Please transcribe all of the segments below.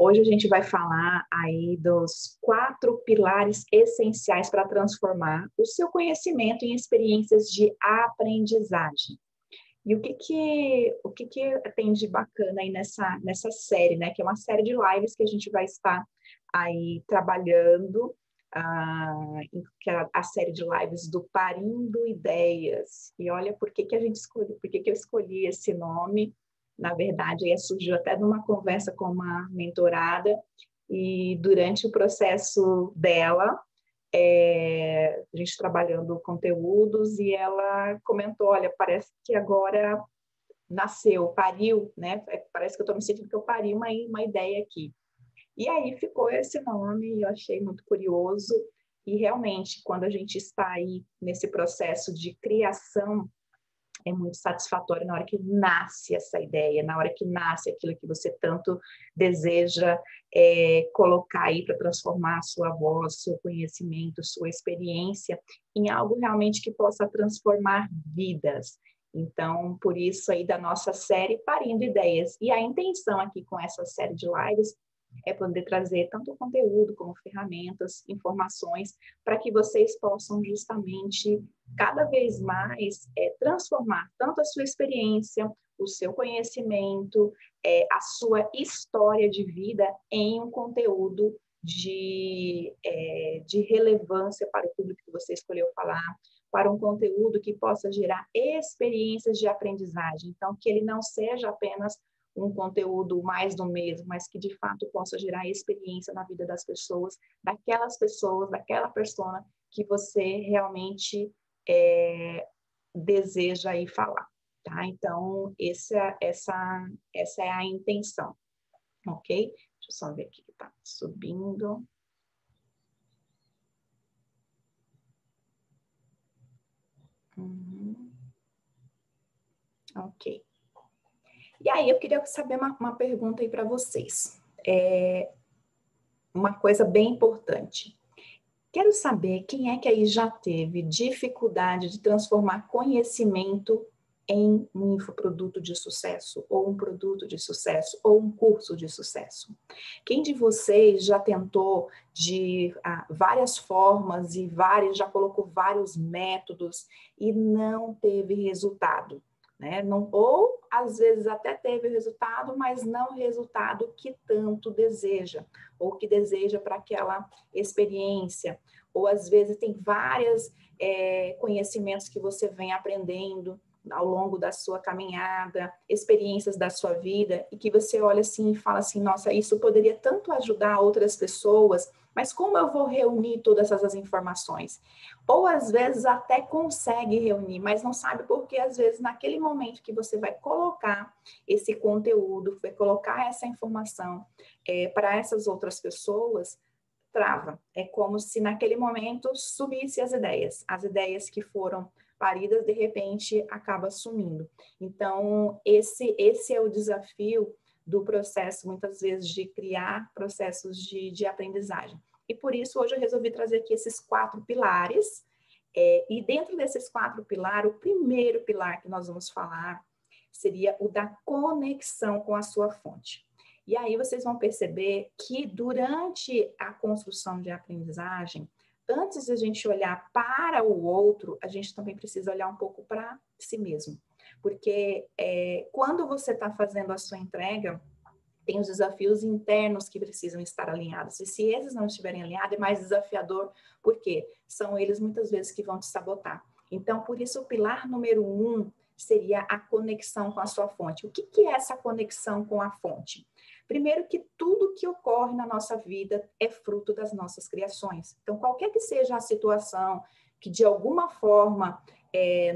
Hoje a gente vai falar aí dos 4 pilares essenciais para transformar o seu conhecimento em experiências de aprendizagem. E o que tem de bacana aí nessa série, né? Que é uma série de lives que a gente vai estar aí trabalhando, que é a série de lives do Parindo Ideias. E olha por que a gente escolheu, por que eu escolhi esse nome. Na verdade, aí surgiu até de uma conversa com uma mentorada, e durante o processo dela, a gente trabalhando conteúdos, e ela comentou, olha, parece que agora nasceu, pariu, né? Parece que eu estou me sentindo que eu pari uma ideia aqui. E aí ficou esse nome, e eu achei muito curioso, e realmente, quando a gente está aí nesse processo de criação, é muito satisfatório na hora que nasce essa ideia, na hora que nasce aquilo que você tanto deseja colocar aí para transformar a sua voz, seu conhecimento, sua experiência em algo realmente que possa transformar vidas. Então, por isso aí da nossa série Parindo Ideias. E a intenção aqui com essa série de lives é poder trazer tanto conteúdo como ferramentas, informações, para que vocês possam justamente cada vez mais transformar tanto a sua experiência, o seu conhecimento, a sua história de vida em um conteúdo de relevância para o público que você escolheu falar, para um conteúdo que possa gerar experiências de aprendizagem. Então, que ele não seja apenas um conteúdo mais do mesmo, mas que de fato possa gerar experiência na vida das pessoas, daquela persona que você realmente deseja aí falar, tá? Então, essa é a intenção, ok? Deixa eu só ver aqui que tá subindo. Ok. E aí, eu queria saber uma pergunta aí para vocês. Uma coisa bem importante. Quero saber quem é que aí já teve dificuldade de transformar conhecimento em um infoproduto de sucesso, ou um produto de sucesso, ou um curso de sucesso. Quem de vocês já tentou de várias formas e já colocou vários métodos e não teve resultado? Né? Não, ou às vezes até teve resultado, mas não o resultado que tanto deseja, ou que deseja para aquela experiência, ou às vezes tem vários conhecimentos que você vem aprendendo ao longo da sua caminhada, experiências da sua vida, e que você olha assim e fala assim, nossa, isso poderia tanto ajudar outras pessoas, mas como eu vou reunir todas essas informações? Ou às vezes até consegue reunir, mas não sabe porque às vezes naquele momento que você vai colocar esse conteúdo, vai colocar essa informação para essas outras pessoas, trava. É como se naquele momento sumisse as ideias que foram paridas, de repente, acaba sumindo. Então, esse é o desafio do processo, muitas vezes, de criar processos de aprendizagem. E por isso, hoje eu resolvi trazer aqui esses 4 pilares, e dentro desses 4 pilares, o primeiro pilar que nós vamos falar seria o da conexão com a sua fonte. E aí vocês vão perceber que durante a construção de aprendizagem, antes de a gente olhar para o outro, a gente também precisa olhar um pouco para si mesmo. Porque quando você está fazendo a sua entrega, tem os desafios internos que precisam estar alinhados. E se esses não estiverem alinhados, é mais desafiador, porque são eles muitas vezes que vão te sabotar. Então, por isso, o pilar número 1 seria a conexão com a sua fonte. O que é essa conexão com a fonte? Primeiro que tudo que ocorre na nossa vida é fruto das nossas criações. Então, qualquer que seja a situação que, de alguma forma,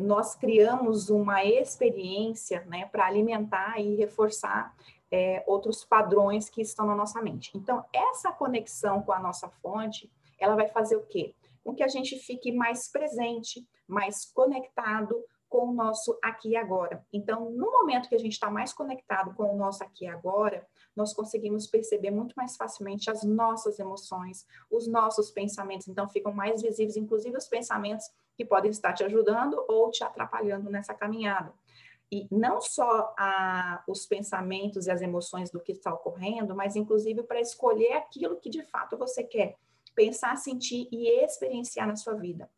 nós criamos uma experiência, né, para alimentar e reforçar outros padrões que estão na nossa mente. Então, essa conexão com a nossa fonte, ela vai fazer o quê? Com que a gente fique mais presente, mais conectado com o nosso aqui e agora. Então, no momento que a gente está mais conectado com o nosso aqui e agora, nós conseguimos perceber muito mais facilmente as nossas emoções, os nossos pensamentos, então ficam mais visíveis, inclusive os pensamentos que podem estar te ajudando ou te atrapalhando nessa caminhada. E não só os pensamentos e as emoções do que está ocorrendo, mas inclusive para escolher aquilo que de fato você quer pensar, sentir e experienciar na sua vida.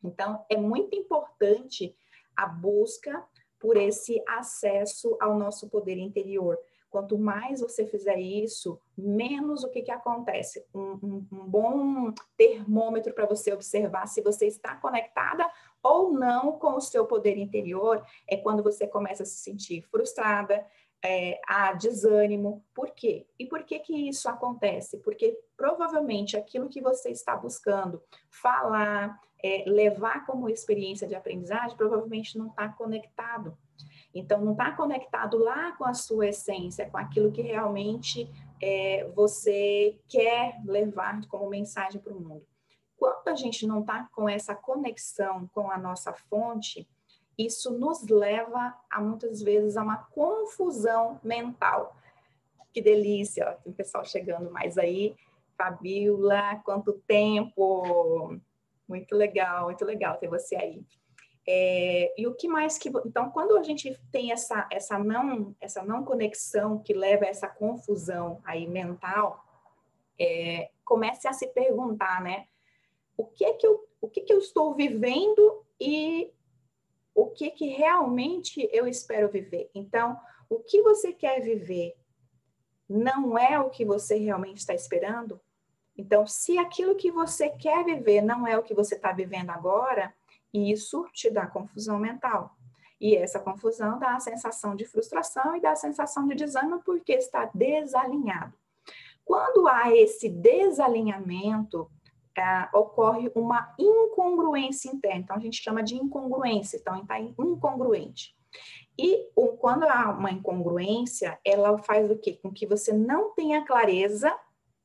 Então, é muito importante a busca por esse acesso ao nosso poder interior. Quanto mais você fizer isso, menos o que acontece? Um bom termômetro para você observar se você está conectada ou não com o seu poder interior é quando você começa a se sentir frustrada, a desânimo. Por quê? E por que isso acontece? Porque provavelmente aquilo que você está buscando falar, levar como experiência de aprendizagem, provavelmente não está conectado. Então, não está conectado lá com a sua essência, com aquilo que realmente você quer levar como mensagem para o mundo. Quando a gente não está com essa conexão com a nossa fonte, isso nos leva a muitas vezes a uma confusão mental. Que delícia, ó, tem o pessoal chegando mais aí. Fabiola, quanto tempo! Muito legal ter você aí. E o que mais que... Então, quando a gente tem essa não conexão que leva a essa confusão aí mental, comece a se perguntar, né? O que eu estou vivendo e o que realmente eu espero viver? Então, o que você quer viver não é o que você realmente está esperando? Então, se aquilo que você quer viver não é o que você está vivendo agora, isso te dá confusão mental. E essa confusão dá a sensação de frustração e dá a sensação de desânimo porque está desalinhado. Quando há esse desalinhamento, ocorre uma incongruência interna. Então, a gente chama de incongruência. Então, está incongruente. E quando há uma incongruência, ela faz o quê? Com que você não tenha clareza,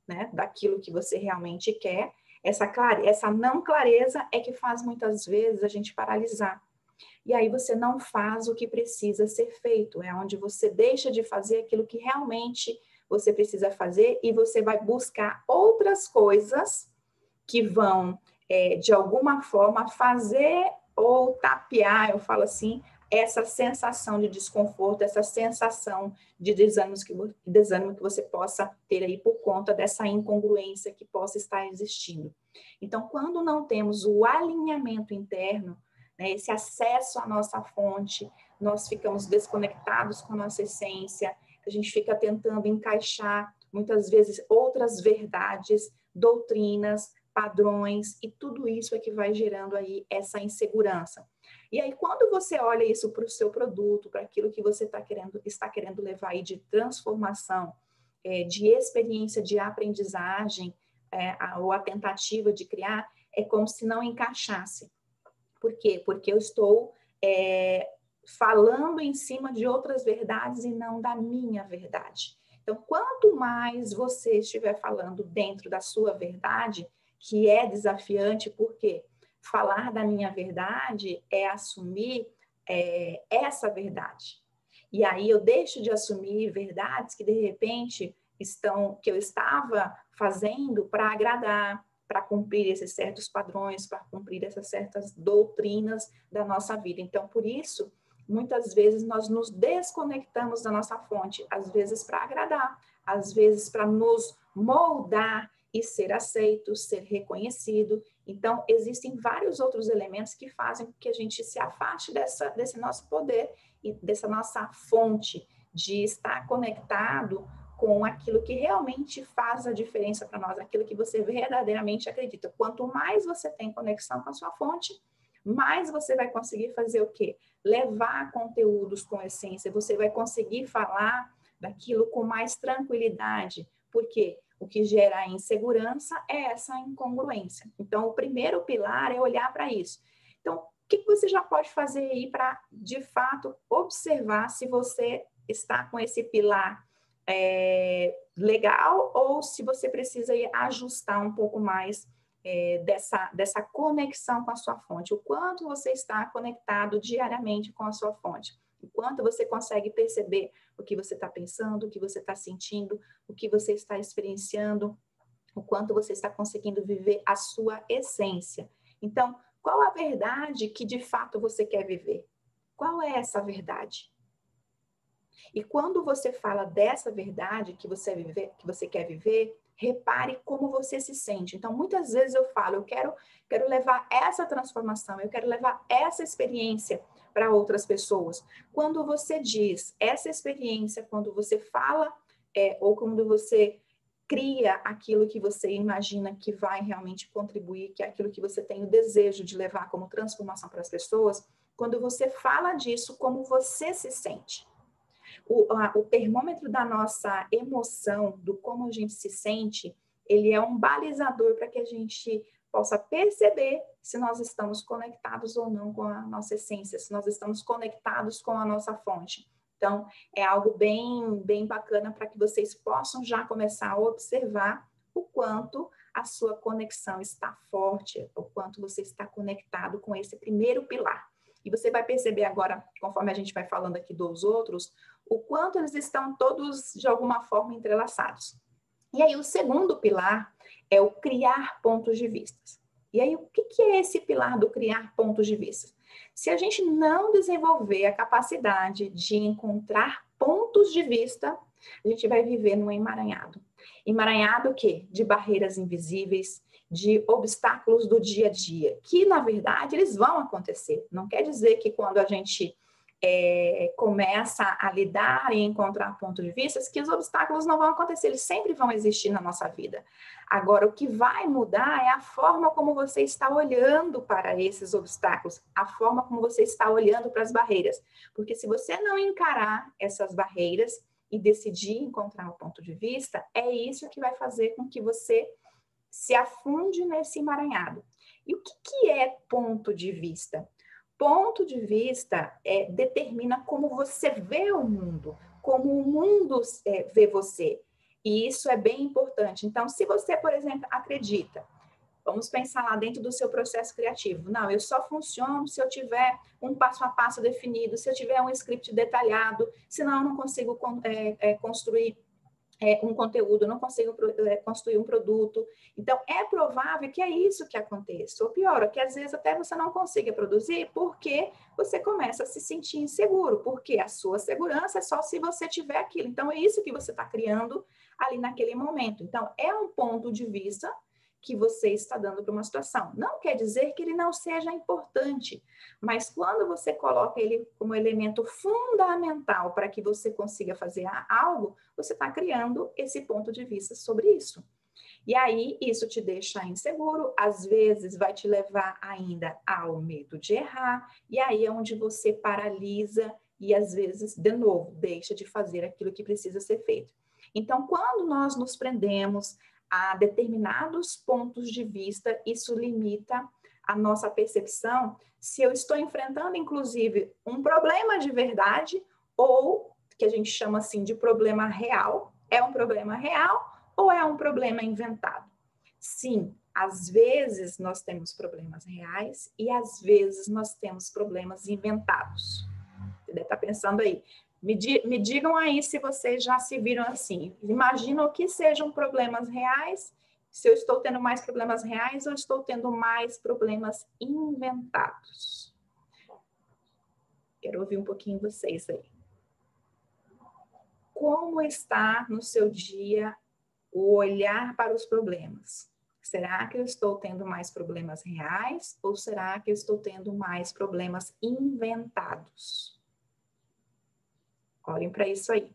né, daquilo que você realmente quer. Essa não clareza é que faz muitas vezes a gente paralisar. E aí você não faz o que precisa ser feito. É onde você deixa de fazer aquilo que realmente você precisa fazer e você vai buscar outras coisas que vão, de alguma forma, fazer ou tapear, eu falo assim, essa sensação de desconforto, essa sensação de desânimo que você possa ter aí por conta dessa incongruência que possa estar existindo. Então, quando não temos o alinhamento interno, né, esse acesso à nossa fonte, nós ficamos desconectados com a nossa essência, a gente fica tentando encaixar, muitas vezes, outras verdades, doutrinas, padrões, e tudo isso é que vai gerando aí essa insegurança. E aí, quando você olha isso para o seu produto, para aquilo que você está querendo levar aí de transformação, de experiência de aprendizagem, ou a tentativa de criar, é como se não encaixasse. Por quê? Porque eu estou falando em cima de outras verdades e não da minha verdade. Então, quanto mais você estiver falando dentro da sua verdade, que é desafiante, porque falar da minha verdade é assumir essa verdade. E aí eu deixo de assumir verdades que, de repente, que eu estava fazendo para agradar, para cumprir esses certos padrões, para cumprir essas certas doutrinas da nossa vida. Então, por isso, muitas vezes nós nos desconectamos da nossa fonte, às vezes para agradar, às vezes para nos moldar e ser aceito, ser reconhecido. Então, existem vários outros elementos que fazem com que a gente se afaste desse nosso poder e dessa nossa fonte de estar conectado com aquilo que realmente faz a diferença para nós, aquilo que você verdadeiramente acredita. Quanto mais você tem conexão com a sua fonte, mais você vai conseguir fazer o quê? Levar conteúdos com essência, você vai conseguir falar daquilo com mais tranquilidade. Por quê? O que gera insegurança é essa incongruência. Então, o primeiro pilar é olhar para isso. Então, o que você já pode fazer aí para, de fato, observar se você está com esse pilar legal ou se você precisa ir ajustar um pouco mais dessa conexão com a sua fonte, o quanto você está conectado diariamente com a sua fonte, o quanto você consegue perceber o que você está pensando, o que você está sentindo, o que você está experienciando, o quanto você está conseguindo viver a sua essência. Então, qual a verdade que de fato você quer viver? Qual é essa verdade? E quando você fala dessa verdade que você quer viver, repare como você se sente. Então, muitas vezes eu falo, eu quero levar essa transformação, eu quero levar essa experiência para outras pessoas. Quando você diz essa experiência, quando você fala, ou quando você cria aquilo que você imagina que vai realmente contribuir, que é aquilo que você tem o desejo de levar como transformação para as pessoas, quando você fala disso, como você se sente. O termômetro da nossa emoção, do como a gente se sente, ele é um balizador para que a gente possa perceber se nós estamos conectados ou não com a nossa essência, se nós estamos conectados com a nossa fonte. Então, é algo bem, bem bacana para que vocês possam já começar a observar o quanto a sua conexão está forte, o quanto você está conectado com esse primeiro pilar. E você vai perceber agora, conforme a gente vai falando aqui dos outros, o quanto eles estão todos, de alguma forma, entrelaçados. E aí, o segundo pilar é o criar pontos de vista. E aí, o que é esse pilar do criar pontos de vista? Se a gente não desenvolver a capacidade de encontrar pontos de vista, a gente vai viver num emaranhado. Emaranhado o quê? De barreiras invisíveis, de obstáculos do dia a dia, que, na verdade, eles vão acontecer. Não quer dizer que quando a gente começa a lidar e encontrar pontos de vista, que os obstáculos não vão acontecer, eles sempre vão existir na nossa vida. Agora, o que vai mudar é a forma como você está olhando para esses obstáculos, a forma como você está olhando para as barreiras. Porque se você não encarar essas barreiras e decidir encontrar um ponto de vista, é isso que vai fazer com que você se afunde nesse emaranhado. E o que é ponto de vista? Ponto de vista determina como você vê o mundo, como o mundo vê você. E isso é bem importante. Então, se você, por exemplo, acredita, vamos pensar lá dentro do seu processo criativo. Não, eu só funciono se eu tiver um passo a passo definido, se eu tiver um script detalhado, senão eu não consigo construir um conteúdo, não consigo construir um produto. Então, é provável que é isso que aconteça. Ou pior, que às vezes até você não consiga produzir porque você começa a se sentir inseguro, porque a sua segurança é só se você tiver aquilo. Então, é isso que você está criando ali naquele momento. Então, é um ponto de vista que você está dando para uma situação. Não quer dizer que ele não seja importante, mas quando você coloca ele como elemento fundamental para que você consiga fazer algo, você está criando esse ponto de vista sobre isso. E aí, isso te deixa inseguro, às vezes vai te levar ainda ao medo de errar, e aí é onde você paralisa e, às vezes, de novo, deixa de fazer aquilo que precisa ser feito. Então, quando nós nos prendemos a determinados pontos de vista, isso limita a nossa percepção se eu estou enfrentando, inclusive, um problema de verdade ou, que a gente chama assim de problema real, é um problema real ou é um problema inventado? Sim, às vezes nós temos problemas reais e às vezes nós temos problemas inventados. Você deve estar pensando aí. Me digam aí se vocês já se viram assim. Imaginam que sejam problemas reais, se eu estou tendo mais problemas reais ou estou tendo mais problemas inventados. Quero ouvir um pouquinho vocês aí. Como está no seu dia o olhar para os problemas? Será que eu estou tendo mais problemas reais ou será que eu estou tendo mais problemas inventados? Olhem para isso aí.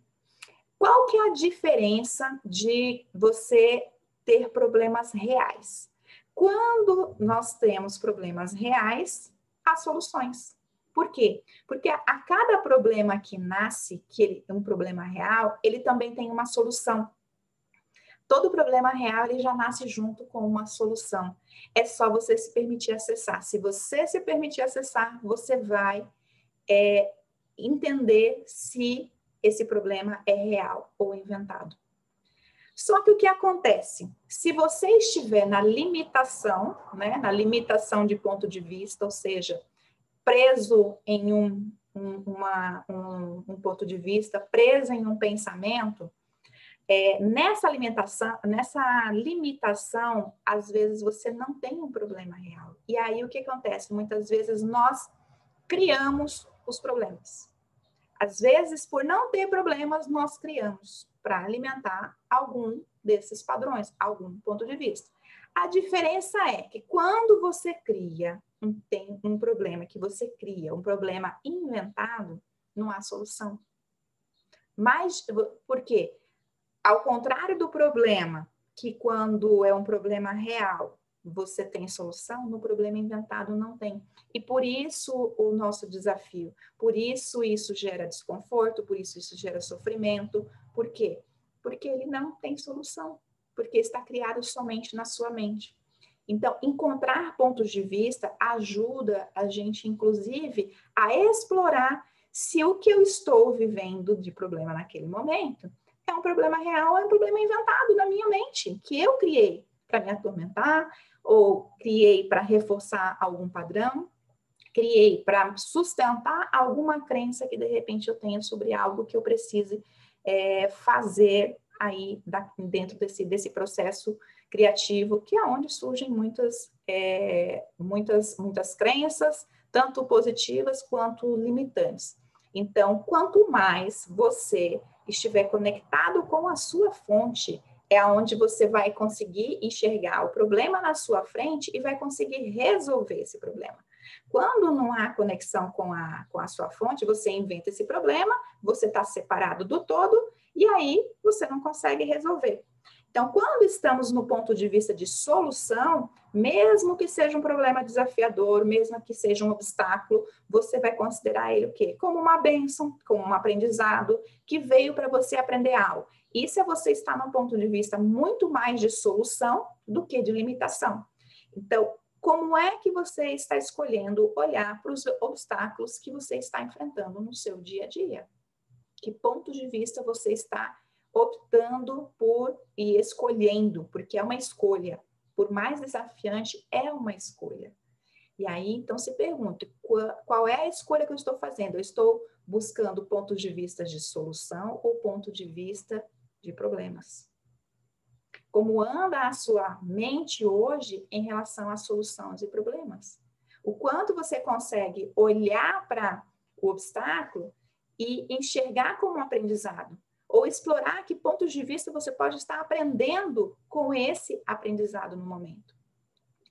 Qual que é a diferença de você ter problemas reais? Quando nós temos problemas reais, há soluções. Por quê? Porque a cada problema que nasce, que ele é um problema real, ele também tem uma solução. Todo problema real, ele já nasce junto com uma solução. É só você se permitir acessar. Se você se permitir acessar, você vai entender se esse problema é real ou inventado. Só que o que acontece? Se você estiver na limitação, né, na limitação de ponto de vista, ou seja, preso em um ponto de vista, preso em um pensamento, nessa limitação, às vezes você não tem um problema real. E aí o que acontece? Muitas vezes nós criamos os problemas. Às vezes, por não ter problemas, nós criamos para alimentar algum desses padrões, algum ponto de vista. A diferença é que quando você cria, tem um problema que você cria, um problema inventado, não há solução. Mas, por quê? Ao contrário do problema, que quando é um problema real, você tem solução, no problema inventado não tem. E por isso o nosso desafio, por isso gera desconforto, por isso gera sofrimento. Por quê? Porque ele não tem solução, porque está criado somente na sua mente. Então, encontrar pontos de vista ajuda a gente, inclusive, a explorar se o que eu estou vivendo de problema naquele momento é um problema real ou é um problema inventado na minha mente, que eu criei para me atormentar, ou criei para reforçar algum padrão, criei para sustentar alguma crença que, de repente, eu tenha sobre algo que eu precise fazer aí dentro desse processo criativo, que é onde surgem muitas crenças, tanto positivas quanto limitantes. Então, quanto mais você estiver conectado com a sua fonte, é onde você vai conseguir enxergar o problema na sua frente e vai conseguir resolver esse problema. Quando não há conexão com a sua fonte, você inventa esse problema, você está separado do todo, e aí você não consegue resolver. Então, quando estamos no ponto de vista de solução, mesmo que seja um problema desafiador, mesmo que seja um obstáculo, você vai considerar ele o quê? Como uma bênção, como um aprendizado que veio para você aprender algo. Isso é você estar num ponto de vista muito mais de solução do que de limitação. Então, como é que você está escolhendo olhar para os obstáculos que você está enfrentando no seu dia a dia? Que ponto de vista você está optando por e escolhendo, porque é uma escolha. Por mais desafiante, é uma escolha. E aí, então, se pergunte, qual é a escolha que eu estou fazendo? Eu estou buscando pontos de vista de solução ou ponto de vista de problemas? Como anda a sua mente hoje em relação às soluções e problemas? O quanto você consegue olhar para o obstáculo e enxergar como um aprendizado? Ou explorar que pontos de vista você pode estar aprendendo com esse aprendizado no momento.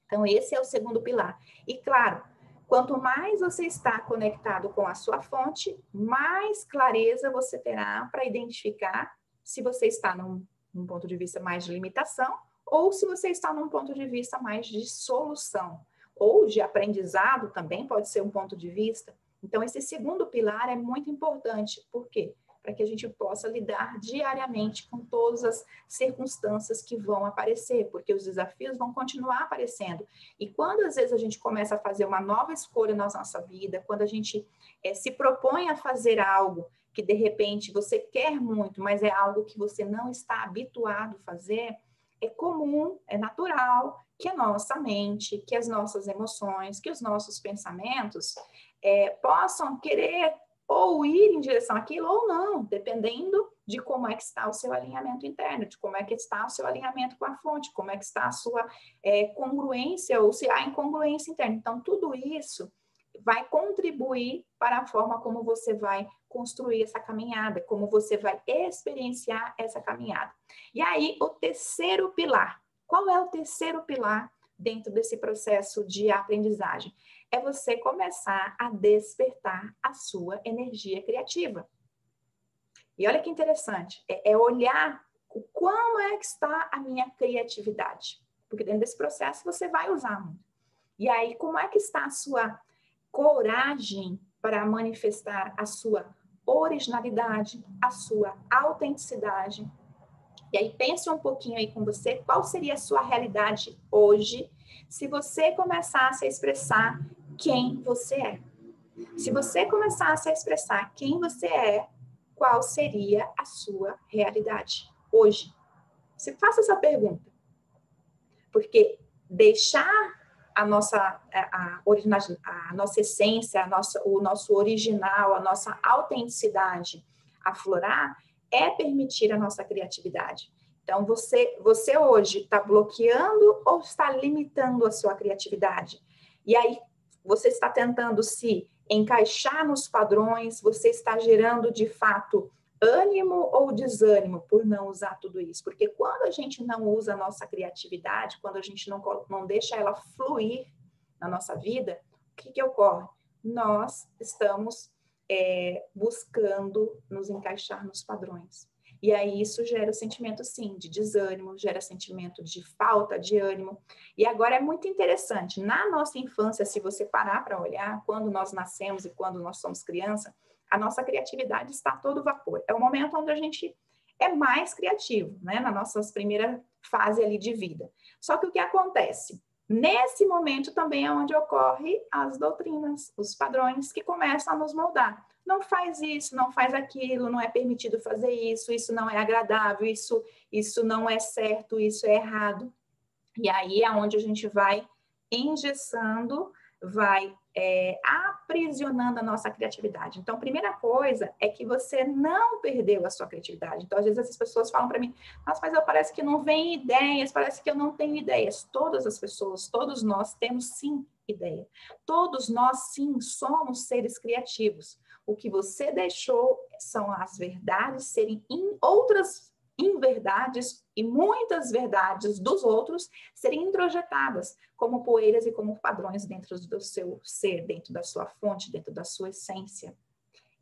Então, esse é o segundo pilar. E, claro, quanto mais você está conectado com a sua fonte, mais clareza você terá para identificar se você está num ponto de vista mais de limitação ou se você está num ponto de vista mais de solução. Ou de aprendizado também pode ser um ponto de vista. Então, esse segundo pilar é muito importante. Por quê? Para que a gente possa lidar diariamente com todas as circunstâncias que vão aparecer, porque os desafios vão continuar aparecendo. E quando, às vezes, a gente começa a fazer uma nova escolha na nossa vida, quando a gente se propõe a fazer algo que, de repente, você quer muito, mas é algo que você não está habituado a fazer, é comum, é natural que a nossa mente, que as nossas emoções, que os nossos pensamentos possam querer ou ir em direção àquilo ou não, dependendo de como é que está o seu alinhamento interno, de como é que está o seu alinhamento com a fonte, como é que está a sua congruência ou se há incongruência interna. Então, tudo isso vai contribuir para a forma como você vai construir essa caminhada, como você vai experienciar essa caminhada. E aí, o terceiro pilar. Qual é o terceiro pilar dentro desse processo de aprendizagem? É você começar a despertar a sua energia criativa. E olha que interessante, é olhar como é que está a minha criatividade. Porque dentro desse processo você vai usar muito. E aí, como é que está a sua coragem para manifestar a sua originalidade, a sua autenticidade? E aí, pense um pouquinho aí com você, qual seria a sua realidade hoje se você começasse a expressar quem você é? Se você começasse a expressar quem você é, qual seria a sua realidade hoje? Você faça essa pergunta. Porque deixar a nossa essência, o nosso original, a nossa autenticidade aflorar, é permitir a nossa criatividade. Então, você hoje está bloqueando ou está limitando a sua criatividade? E aí, você está tentando se encaixar nos padrões, você está gerando de fato ânimo ou desânimo por não usar tudo isso? Porque quando a gente não usa a nossa criatividade, quando a gente não deixa ela fluir na nossa vida, o que ocorre? Nós estamos buscando nos encaixar nos padrões. E aí isso gera o sentimento, sim, de desânimo, gera sentimento de falta de ânimo. E agora é muito interessante, na nossa infância, se você parar para olhar, quando nós nascemos e quando nós somos criança, a nossa criatividade está a todo vapor. É o momento onde a gente é mais criativo, né? Na nossa primeira fase ali de vida. Só que o que acontece? Nesse momento também é onde ocorrem as doutrinas, os padrões que começam a nos moldar. Não faz isso, não faz aquilo, não é permitido fazer isso, isso não é agradável, isso não é certo, isso é errado. E aí é onde a gente vai engessando, vai aprisionando a nossa criatividade. Então, a primeira coisa é que você não perdeu a sua criatividade. Então, às vezes as pessoas falam para mim, nossa, mas parece que não vem ideias, parece que eu não tenho ideias. Todas as pessoas, todos nós temos sim ideia. Todos nós sim somos seres criativos. O que você deixou são as verdades serem outras inverdades e muitas verdades dos outros serem introjetadas como poeiras e como padrões dentro do seu ser, dentro da sua fonte, dentro da sua essência.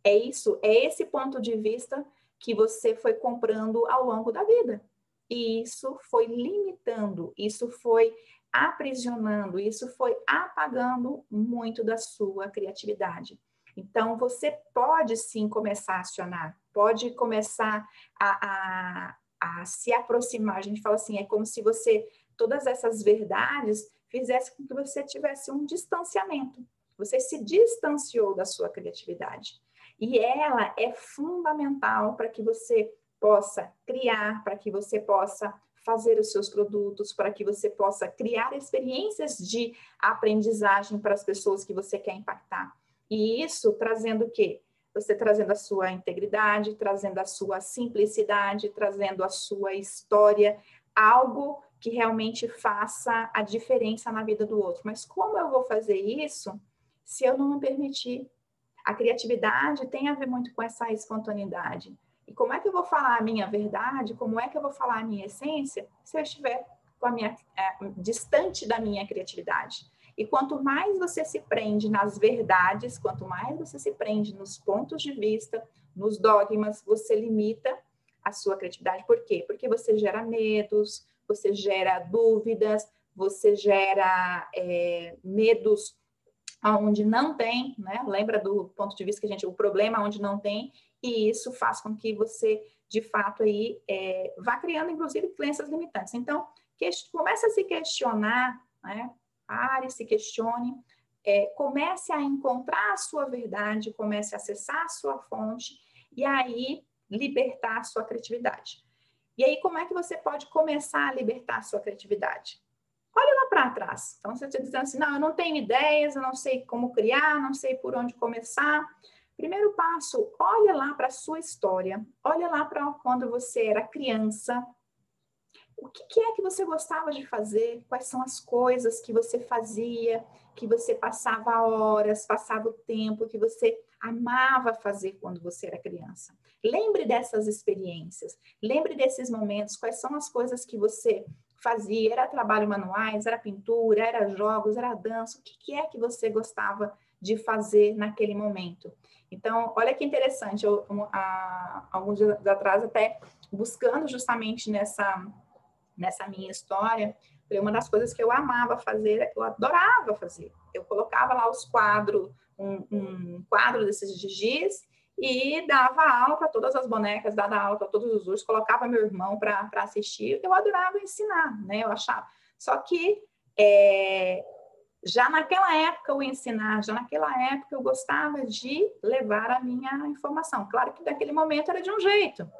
É esse ponto de vista que você foi comprando ao longo da vida. E isso foi limitando, isso foi aprisionando, isso foi apagando muito da sua criatividade. Então, você pode sim começar a acionar, pode começar a se aproximar. A gente fala assim, é como se você, todas essas verdades, fizesse com que você tivesse um distanciamento. Você se distanciou da sua criatividade. E ela é fundamental para que você possa criar, para que você possa fazer os seus produtos, para que você possa criar experiências de aprendizagem para as pessoas que você quer impactar. E isso trazendo o quê? Você trazendo a sua integridade, trazendo a sua simplicidade, trazendo a sua história, algo que realmente faça a diferença na vida do outro. Mas como eu vou fazer isso se eu não me permitir? A criatividade tem a ver muito com essa espontaneidade. E como é que eu vou falar a minha verdade? Como é que eu vou falar a minha essência se eu estiver com a minha, distante da minha criatividade? E quanto mais você se prende nas verdades, quanto mais você se prende nos pontos de vista, nos dogmas, você limita a sua criatividade. Por quê? Porque você gera medos, você gera dúvidas, você gera medos onde não tem, né? Lembra do ponto de vista que o problema onde não tem, e isso faz com que você, de fato, aí, vá criando, inclusive, crenças limitantes. Então, comece a se questionar, né? Pare, se questione, comece a encontrar a sua verdade, comece a acessar a sua fonte, e aí libertar a sua criatividade. E aí, como é que você pode começar a libertar a sua criatividade? Olha lá para trás. Então, você está dizendo assim, não, eu não tenho ideias, eu não sei como criar, não sei por onde começar. Primeiro passo, olha lá para a sua história, olha lá para quando você era criança. O que é que você gostava de fazer? Quais são as coisas que você fazia, que você passava horas, passava o tempo, que você amava fazer quando você era criança? Lembre dessas experiências, lembre desses momentos, quais são as coisas que você fazia, era trabalho manuais, era pintura, era jogos, era dança, o que é que você gostava de fazer naquele momento? Então, olha que interessante, alguns dias atrás, até buscando justamente nessa minha história, foi uma das coisas que eu amava fazer, eu adorava fazer. Eu colocava lá os quadros, um quadro desses de giz, e dava aula para todas as bonecas, dava aula para todos os ursos, colocava meu irmão para assistir. Eu adorava ensinar, né? Eu achava. Só que já naquela época eu ensinar, já naquela época eu gostava de levar a minha informação. Claro que naquele momento era de um jeito,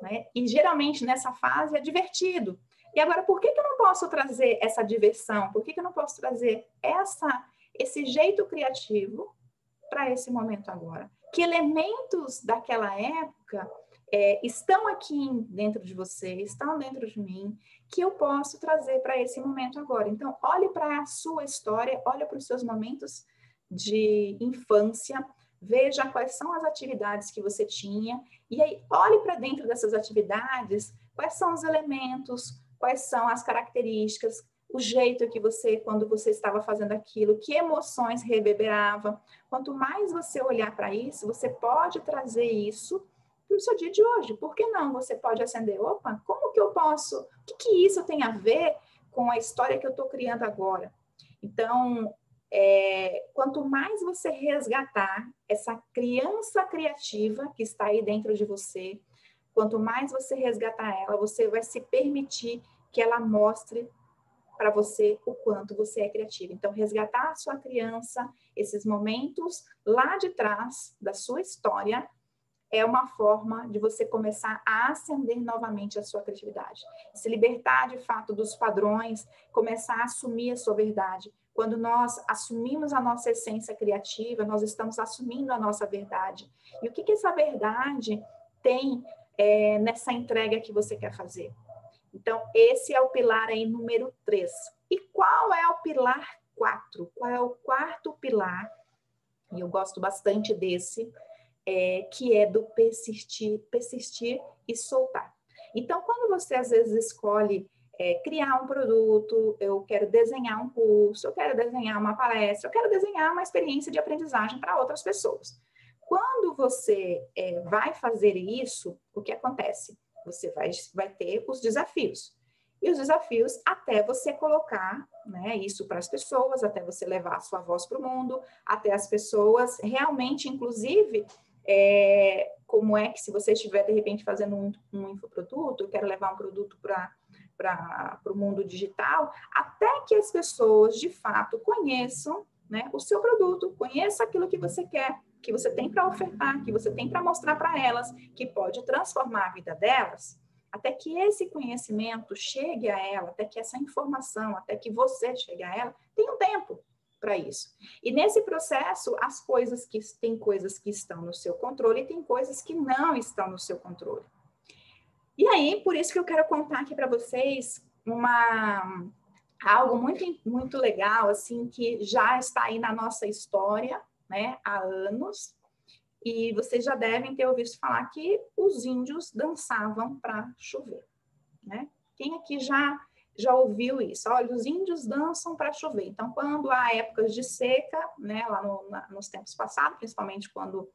né? E geralmente nessa fase é divertido. E agora, por que eu não posso trazer essa diversão? Por que eu não posso trazer esse jeito criativo para esse momento agora? Que elementos daquela época estão aqui dentro de você, estão dentro de mim, que eu posso trazer para esse momento agora? Então, olhe para a sua história, olhe para os seus momentos de infância, veja quais são as atividades que você tinha, e aí olhe para dentro dessas atividades, quais são os elementos, quais são as características, o jeito que você, quando você estava fazendo aquilo, que emoções reverberava. Quanto mais você olhar para isso, você pode trazer isso para o seu dia de hoje. Por que não? Você pode acender, opa, como que eu posso, o que isso tem a ver com a história que eu estou criando agora? Então, quanto mais você resgatar essa criança criativa que está aí dentro de você, quanto mais você resgatar ela, você vai se permitir que ela mostre para você o quanto você é criativo. Então, resgatar a sua criança, esses momentos lá de trás da sua história, é uma forma de você começar a acender novamente a sua criatividade. Se libertar, de fato, dos padrões, começar a assumir a sua verdade. Quando nós assumimos a nossa essência criativa, nós estamos assumindo a nossa verdade. E o que essa verdade tem nessa entrega que você quer fazer? Então, esse é o pilar aí número 3. E qual é o pilar 4? Qual é o quarto pilar? E eu gosto bastante desse, que é do persistir e soltar. Então, quando você às vezes escolhe criar um produto, eu quero desenhar um curso, eu quero desenhar uma palestra, eu quero desenhar uma experiência de aprendizagem para outras pessoas. Quando você vai fazer isso, o que acontece? Você vai ter os desafios. E os desafios até você colocar, né, isso para as pessoas, até você levar a sua voz para o mundo, até as pessoas realmente, inclusive, como é que se você estiver, de repente, fazendo um infoproduto, eu quero levar um produto para o mundo digital, até que as pessoas, de fato, conheçam, né, o seu produto, conheçam aquilo que você quer, que você tem para ofertar, que você tem para mostrar para elas, que pode transformar a vida delas, até que esse conhecimento chegue a ela, até que essa informação, até que você chegue a ela, tem um tempo para isso. E nesse processo, tem coisas que estão no seu controle e tem coisas que não estão no seu controle. E aí, por isso que eu quero contar aqui para vocês algo muito, muito legal, assim, que já está aí na nossa história, né, há anos, e vocês já devem ter ouvido falar que os índios dançavam para chover, né? Quem aqui já ouviu isso? Olha, os índios dançam para chover. Então, quando há épocas de seca, né, lá nos tempos passados, principalmente quando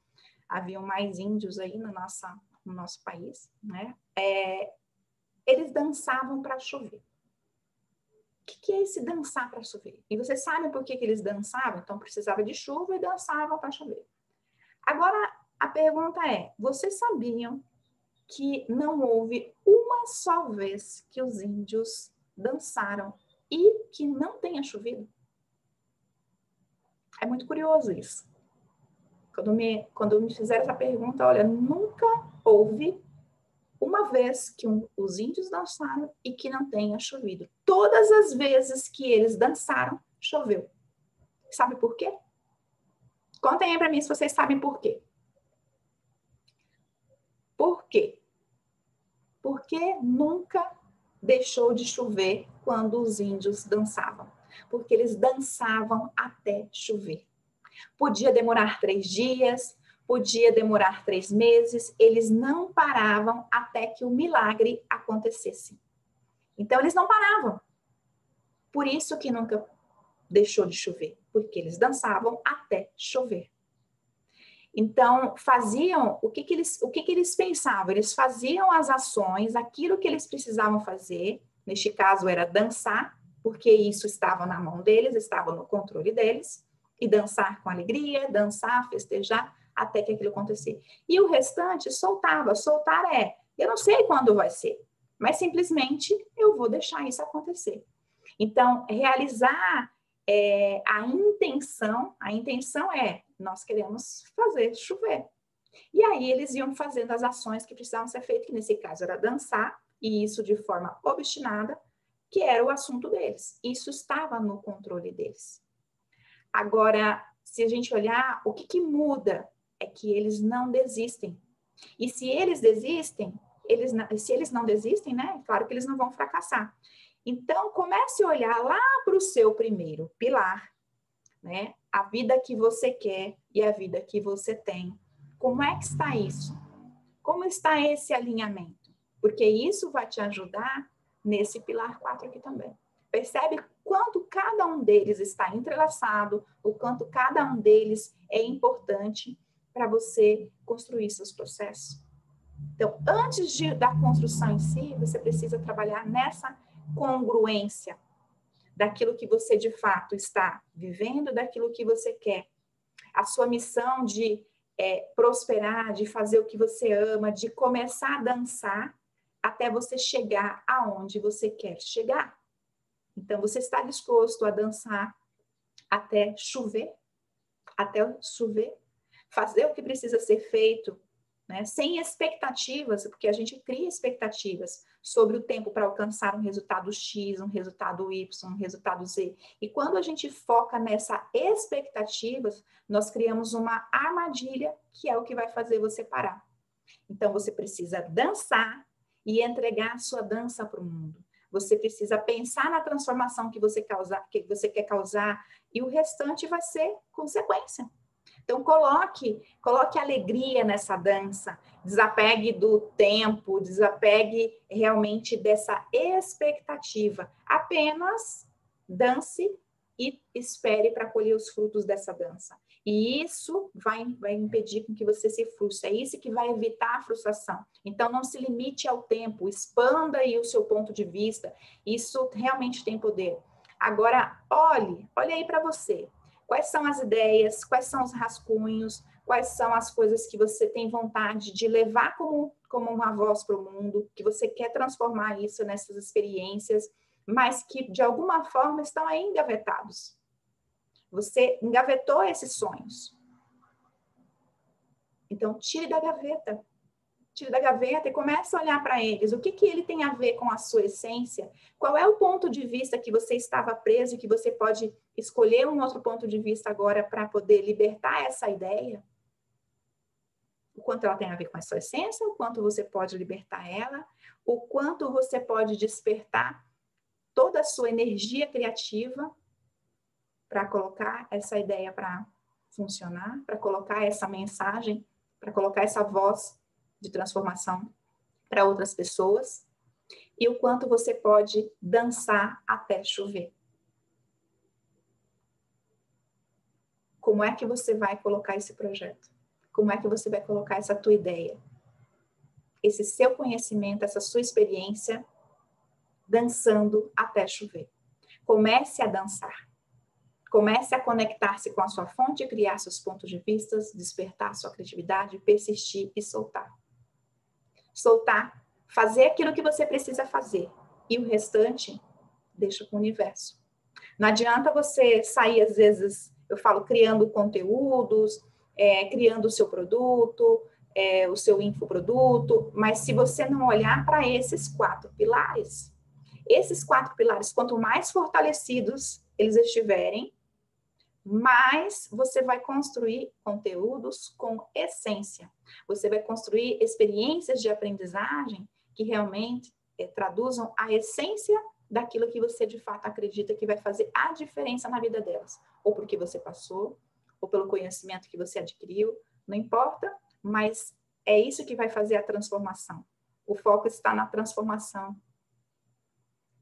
haviam mais índios aí no nosso país, né, eles dançavam para chover. O que é esse dançar para chover? E vocês sabem por que eles dançavam? Então, precisava de chuva e dançavam para chover. Agora, a pergunta é, vocês sabiam que não houve uma só vez que os índios dançaram e que não tenha chovido? É muito curioso isso. Quando me fizeram essa pergunta, olha, nunca houve uma vez que os índios dançaram e que não tenha chovido. Todas as vezes que eles dançaram, choveu. Sabe por quê? Contem aí para mim se vocês sabem por quê. Por quê? Porque nunca deixou de chover quando os índios dançavam. Porque eles dançavam até chover. Podia demorar 3 dias, podia demorar 3 meses, eles não paravam até que o milagre acontecesse. Então, eles não paravam. Por isso que nunca deixou de chover, porque eles dançavam até chover. Então, faziam, o que eles pensavam? Eles faziam as ações, aquilo que eles precisavam fazer, neste caso era dançar, porque isso estava na mão deles, estava no controle deles, e dançar com alegria, dançar, festejar, até que aquilo acontecesse. E o restante soltava. Soltar eu não sei quando vai ser, mas simplesmente eu vou deixar isso acontecer. Então, realizar a intenção é, nós queremos fazer chover. E aí eles iam fazendo as ações que precisavam ser feitas, que nesse caso era dançar, e isso de forma obstinada, que era o assunto deles. Isso estava no controle deles. Agora, se a gente olhar, o que muda é que eles não desistem. E se eles desistem, se eles não desistem, né? Claro que eles não vão fracassar. Então, comece a olhar lá para o seu primeiro pilar, né? a vida que você quer e a vida que você tem. Como é que está isso? Como está esse alinhamento? Porque isso vai te ajudar nesse pilar 4 aqui também. Percebe quanto cada um deles está entrelaçado, o quanto cada um deles é importante para você construir seus processos. Então, antes da construção em si, você precisa trabalhar nessa congruência daquilo que você de fato está vivendo, daquilo que você quer. A sua missão de prosperar, de fazer o que você ama, de começar a dançar até você chegar aonde você quer chegar. Então, você está disposto a dançar até chover, fazer o que precisa ser feito, né? Sem expectativas, porque a gente cria expectativas sobre o tempo para alcançar um resultado X, um resultado Y, um resultado Z. E quando a gente foca nessa expectativa, nós criamos uma armadilha que é o que vai fazer você parar. Então, você precisa dançar e entregar a sua dança para o mundo. Você precisa pensar na transformação que você quer causar e o restante vai ser consequência. Então, coloque alegria nessa dança, desapegue do tempo, desapegue realmente dessa expectativa. Apenas dance e espere para colher os frutos dessa dança. E isso vai impedir com que você se frustre. É isso que vai evitar a frustração. Então, não se limite ao tempo, expanda aí o seu ponto de vista. Isso realmente tem poder. Agora, olhe aí para você. Quais são as ideias, quais são os rascunhos, quais são as coisas que você tem vontade de levar como uma voz para o mundo, que você quer transformar isso nessas experiências, mas que de alguma forma estão aí engavetados. Você engavetou esses sonhos. Então, tire da gaveta e comece a olhar para eles. O que ele tem a ver com a sua essência? Qual é o ponto de vista que você estava preso e que você pode escolher um outro ponto de vista agora para poder libertar essa ideia? O quanto ela tem a ver com a sua essência, o quanto você pode libertar ela, o quanto você pode despertar toda a sua energia criativa para colocar essa ideia para funcionar, para colocar essa mensagem, para colocar essa voz de transformação para outras pessoas, e o quanto você pode dançar até chover. Como é que você vai colocar esse projeto? Como é que você vai colocar essa tua ideia? Esse seu conhecimento, essa sua experiência, dançando até chover. Comece a dançar. Comece a conectar-se com a sua fonte, criar seus pontos de vista, despertar sua criatividade, persistir e soltar. Soltar, fazer aquilo que você precisa fazer. E o restante, deixa com o universo. Não adianta você sair, às vezes, eu falo, criando conteúdos, criando o seu produto, o seu infoproduto, mas se você não olhar para esses 4 pilares, quanto mais fortalecidos eles estiverem, mais você vai construir conteúdos com essência. Você vai construir experiências de aprendizagem que realmente traduzam a essência daquilo que você de fato acredita que vai fazer a diferença na vida delas. Ou porque você passou, ou pelo conhecimento que você adquiriu, não importa, mas é isso que vai fazer a transformação. O foco está na transformação.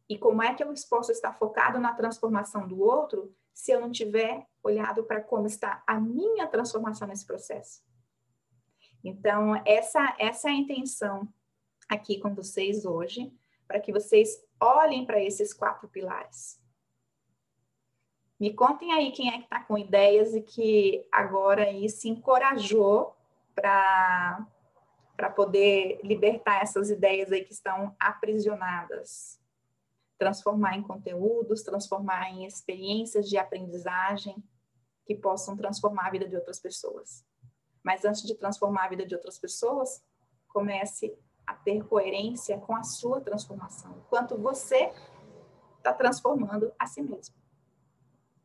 E como é que eu posso estar focado na transformação do outro se eu não tiver olhado para como está a minha transformação nesse processo? Então, essa é a intenção aqui com vocês hoje, para que vocês olhem para esses 4 pilares. Me contem aí quem é que está com ideias e que agora aí se encorajou para poder libertar essas ideias aí que estão aprisionadas. Transformar em conteúdos, transformar em experiências de aprendizagem que possam transformar a vida de outras pessoas. Mas antes de transformar a vida de outras pessoas, comece a ter coerência com a sua transformação. Quanto você está transformando a si mesmo.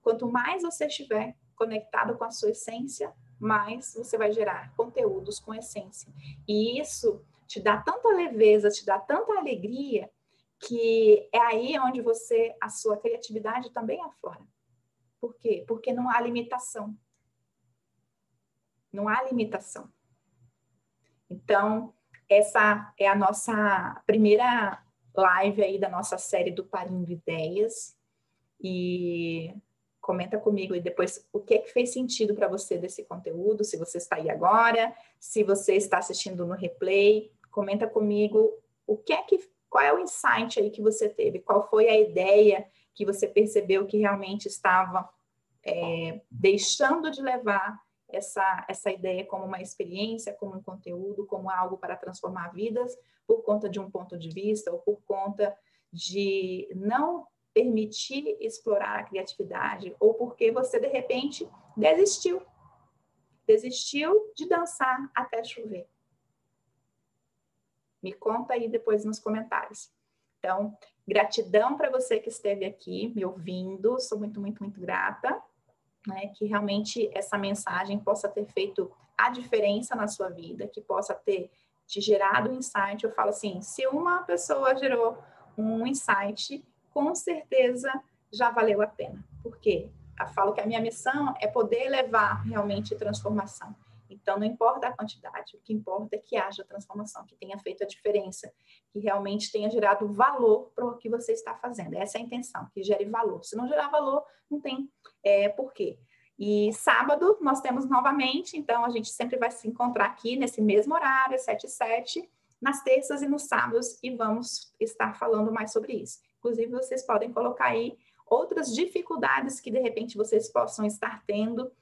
Quanto mais você estiver conectado com a sua essência, mais você vai gerar conteúdos com essência. E isso te dá tanta leveza, te dá tanta alegria, que é aí onde a sua criatividade também aflora. Por quê? Porque não há limitação. Não há limitação. Então, essa é a nossa primeira live aí da nossa série do Parindo Ideias. E comenta comigo aí depois o que é que fez sentido para você desse conteúdo, se você está aí agora, se você está assistindo no replay, comenta comigo qual é o insight aí que você teve, qual foi a ideia que você percebeu que realmente estava deixando de levar essa ideia como uma experiência, como um conteúdo, como algo para transformar vidas, por conta de um ponto de vista ou por conta de não permitir explorar a criatividade, ou porque você, de repente, desistiu de dançar até chover. Me conta aí depois nos comentários. Então, gratidão para você que esteve aqui me ouvindo, sou muito, muito, muito grata, né, que realmente essa mensagem possa ter feito a diferença na sua vida, que possa ter te gerado um insight. Eu falo assim, se uma pessoa gerou um insight, com certeza já valeu a pena. Por quê? Eu falo que a minha missão é poder levar realmente transformação. Então, não importa a quantidade, o que importa é que haja transformação, que tenha feito a diferença, que realmente tenha gerado valor para o que você está fazendo. Essa é a intenção, que gere valor. Se não gerar valor, não tem porquê. E sábado nós temos novamente, então a gente sempre vai se encontrar aqui nesse mesmo horário, 7 e 7, nas terças e nos sábados, e vamos estar falando mais sobre isso. Inclusive, vocês podem colocar aí outras dificuldades que, de repente, vocês possam estar tendo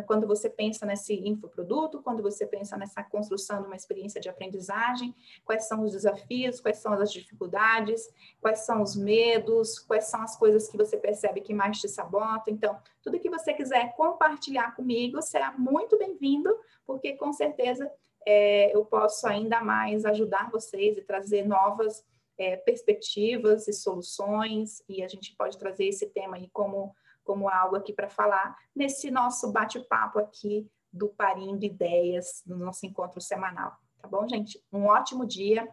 quando você pensa nesse infoproduto, quando você pensa nessa construção de uma experiência de aprendizagem, quais são os desafios, quais são as dificuldades, quais são os medos, quais são as coisas que você percebe que mais te sabotam. Então, tudo que você quiser compartilhar comigo será muito bem-vindo, porque com certeza eu posso ainda mais ajudar vocês e trazer novas perspectivas e soluções, e a gente pode trazer esse tema aí como algo aqui para falar nesse nosso bate-papo aqui do Parindo Ideias, no nosso encontro semanal. Tá bom, gente? Um ótimo dia,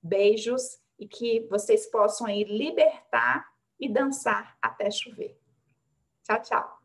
beijos, e que vocês possam aí libertar e dançar até chover. Tchau, tchau.